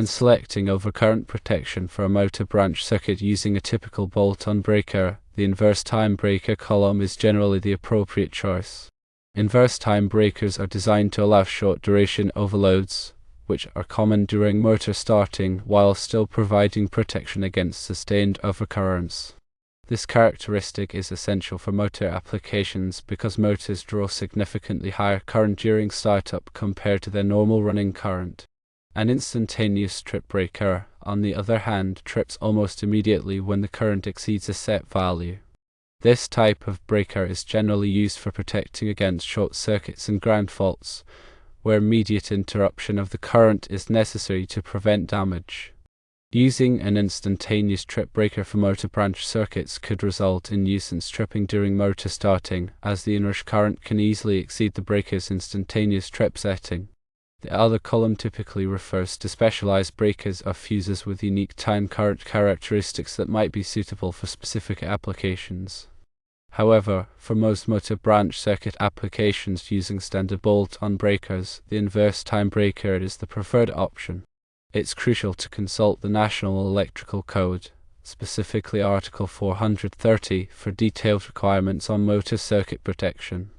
When selecting overcurrent protection for a motor branch circuit using a typical bolt-on breaker, the inverse time breaker column is generally the appropriate choice. Inverse time breakers are designed to allow short-duration overloads, which are common during motor starting, while still providing protection against sustained overcurrents. This characteristic is essential for motor applications because motors draw significantly higher current during startup compared to their normal running current. An instantaneous trip breaker, on the other hand, trips almost immediately when the current exceeds a set value. This type of breaker is generally used for protecting against short circuits and ground faults, where immediate interruption of the current is necessary to prevent damage. Using an instantaneous trip breaker for motor branch circuits could result in nuisance tripping during motor starting, as the inrush current can easily exceed the breaker's instantaneous trip setting. The other column typically refers to specialized breakers or fuses with unique time current characteristics that might be suitable for specific applications. However, for most motor branch circuit applications using standard bolt-on breakers, the inverse time breaker is the preferred option. It's crucial to consult the National Electrical Code, specifically Article 430, for detailed requirements on motor circuit protection.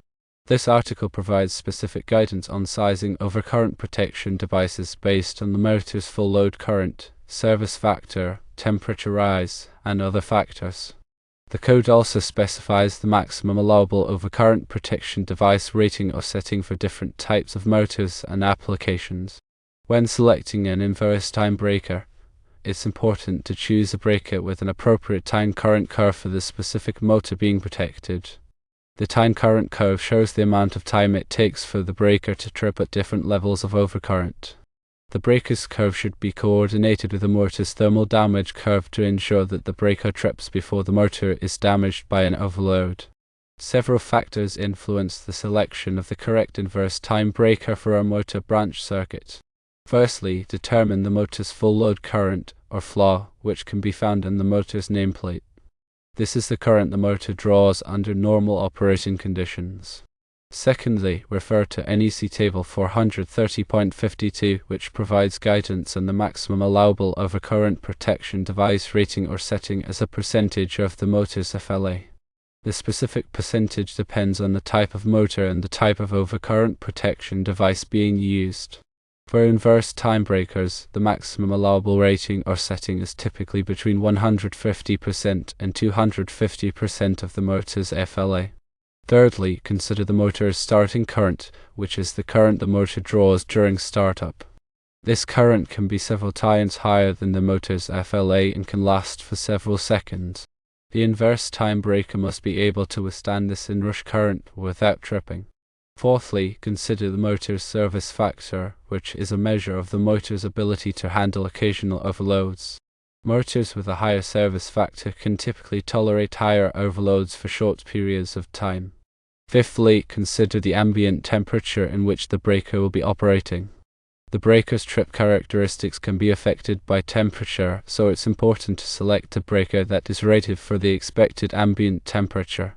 This article provides specific guidance on sizing overcurrent protection devices based on the motor's full load current, service factor, temperature rise, and other factors. The code also specifies the maximum allowable overcurrent protection device rating or setting for different types of motors and applications. When selecting an inverse time breaker, it's important to choose a breaker with an appropriate time current curve for the specific motor being protected. The time current curve shows the amount of time it takes for the breaker to trip at different levels of overcurrent. The breaker's curve should be coordinated with the motor's thermal damage curve to ensure that the breaker trips before the motor is damaged by an overload. Several factors influence the selection of the correct inverse time breaker for a motor branch circuit. Firstly, determine the motor's full load current, or FLA, which can be found in the motor's nameplate. This is the current the motor draws under normal operating conditions. Secondly, refer to NEC Table 430.52, which provides guidance on the maximum allowable overcurrent protection device rating or setting as a percentage of the motor's FLA. The specific percentage depends on the type of motor and the type of overcurrent protection device being used. For inverse time breakers, the maximum allowable rating or setting is typically between 150% and 250% of the motor's FLA. Thirdly, consider the motor's starting current, which is the current the motor draws during startup. This current can be several times higher than the motor's FLA and can last for several seconds. The inverse time breaker must be able to withstand this inrush current without tripping. Fourthly, consider the motor's service factor, which is a measure of the motor's ability to handle occasional overloads. Motors with a higher service factor can typically tolerate higher overloads for short periods of time. Fifthly, consider the ambient temperature in which the breaker will be operating. The breaker's trip characteristics can be affected by temperature, so it's important to select a breaker that is rated for the expected ambient temperature.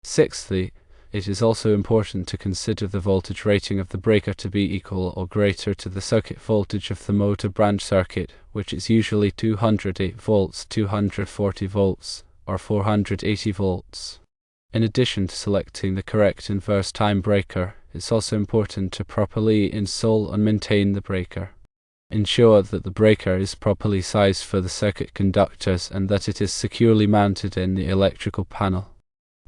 Sixthly, it is also important to consider the voltage rating of the breaker to be equal or greater to the circuit voltage of the motor branch circuit, which is usually 208 volts, 240 volts, or 480 volts. In addition to selecting the correct inverse time breaker, it's also important to properly install and maintain the breaker. Ensure that the breaker is properly sized for the circuit conductors and that it is securely mounted in the electrical panel.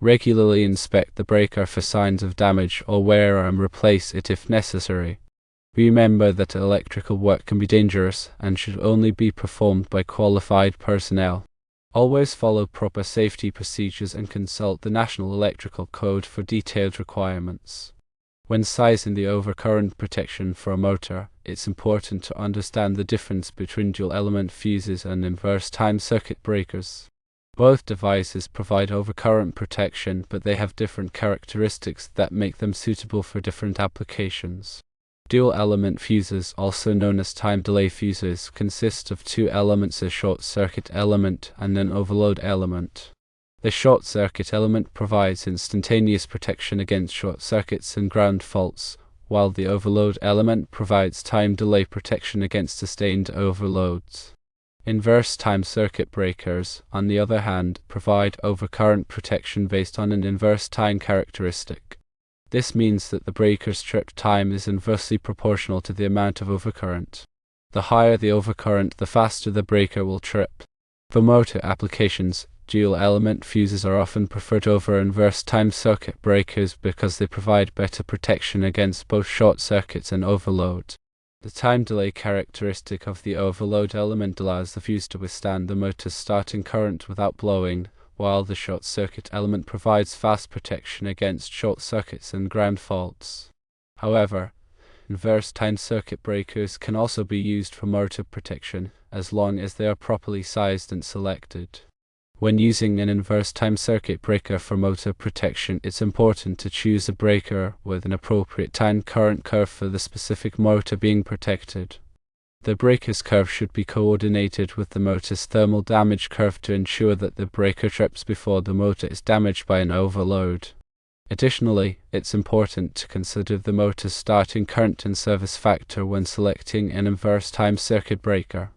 Regularly inspect the breaker for signs of damage or wear and replace it if necessary. Remember that electrical work can be dangerous and should only be performed by qualified personnel. Always follow proper safety procedures and consult the National Electrical Code for detailed requirements. When sizing the overcurrent protection for a motor, it's important to understand the difference between dual-element fuses and inverse time circuit breakers. Both devices provide overcurrent protection, but they have different characteristics that make them suitable for different applications. Dual-element fuses, also known as time delay fuses, consist of two elements: a short circuit element and an overload element. The short circuit element provides instantaneous protection against short circuits and ground faults, while the overload element provides time delay protection against sustained overloads. Inverse time circuit breakers, on the other hand, provide overcurrent protection based on an inverse time characteristic. This means that the breaker's trip time is inversely proportional to the amount of overcurrent. The higher the overcurrent, the faster the breaker will trip. For motor applications, dual element fuses are often preferred over inverse time circuit breakers because they provide better protection against both short circuits and overload. The time delay characteristic of the overload element allows the fuse to withstand the motor's starting current without blowing, while the short circuit element provides fast protection against short circuits and ground faults. However, inverse time circuit breakers can also be used for motor protection, as long as they are properly sized and selected. When using an inverse time circuit breaker for motor protection, it's important to choose a breaker with an appropriate time current curve for the specific motor being protected. The breaker's curve should be coordinated with the motor's thermal damage curve to ensure that the breaker trips before the motor is damaged by an overload. Additionally, it's important to consider the motor's starting current and service factor when selecting an inverse time circuit breaker.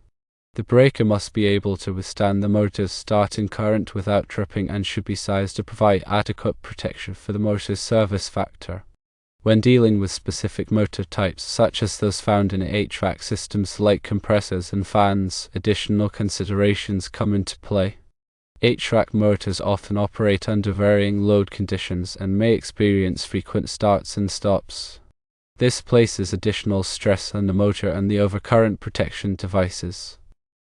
The breaker must be able to withstand the motor's starting current without tripping and should be sized to provide adequate protection for the motor's service factor. When dealing with specific motor types, such as those found in HVAC systems like compressors and fans, additional considerations come into play. HVAC motors often operate under varying load conditions and may experience frequent starts and stops. This places additional stress on the motor and the overcurrent protection devices.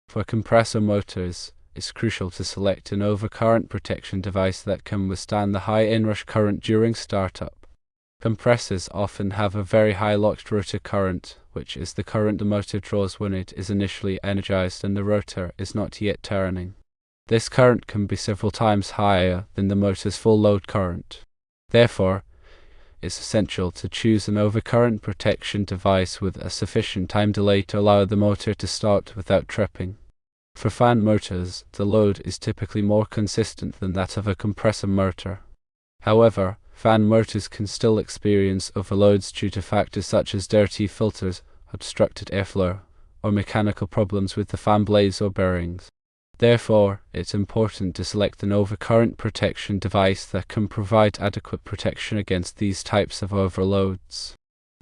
For compressor motors, it's crucial to select an overcurrent protection device that can withstand the high inrush current during startup. Compressors often have a very high locked rotor current, which is the current the motor draws when it is initially energized and the rotor is not yet turning. This current can be several times higher than the motor's full load current. Therefore, it's essential to choose an overcurrent protection device with a sufficient time delay to allow the motor to start without tripping. For fan motors, the load is typically more consistent than that of a compressor motor. However, fan motors can still experience overloads due to factors such as dirty filters, obstructed airflow, or mechanical problems with the fan blades or bearings. Therefore, it's important to select an overcurrent protection device that can provide adequate protection against these types of overloads.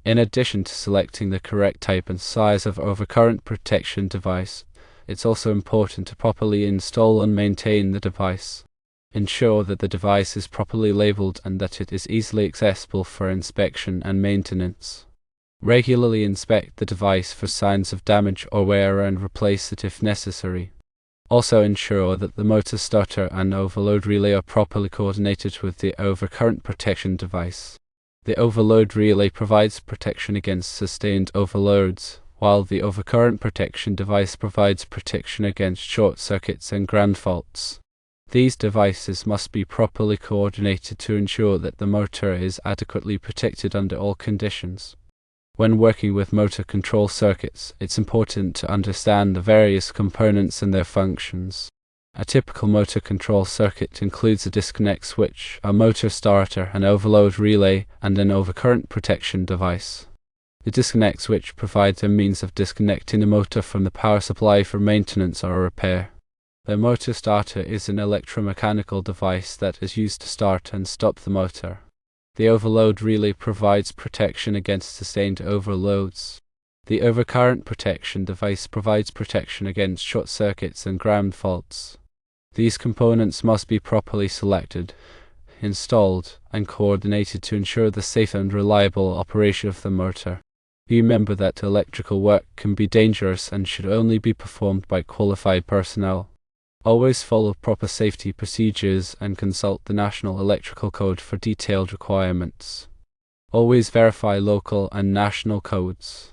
In addition to selecting the correct type and size of overcurrent protection device, it's also important to properly install and maintain the device. Ensure that the device is properly labeled and that it is easily accessible for inspection and maintenance. Regularly inspect the device for signs of damage or wear and replace it if necessary. Also ensure that the motor starter and overload relay are properly coordinated with the overcurrent protection device. The overload relay provides protection against sustained overloads, while the overcurrent protection device provides protection against short circuits and ground faults. These devices must be properly coordinated to ensure that the motor is adequately protected under all conditions. When working with motor control circuits, it's important to understand the various components and their functions. A typical motor control circuit includes a disconnect switch, a motor starter, an overload relay, and an overcurrent protection device. The disconnect switch provides a means of disconnecting the motor from the power supply for maintenance or repair. The motor starter is an electromechanical device that is used to start and stop the motor. The overload relay provides protection against sustained overloads. The overcurrent protection device provides protection against short circuits and ground faults. These components must be properly selected, installed, and coordinated to ensure the safe and reliable operation of the motor. Remember that electrical work can be dangerous and should only be performed by qualified personnel. Always follow proper safety procedures and consult the National Electrical Code for detailed requirements. Always verify local and national codes.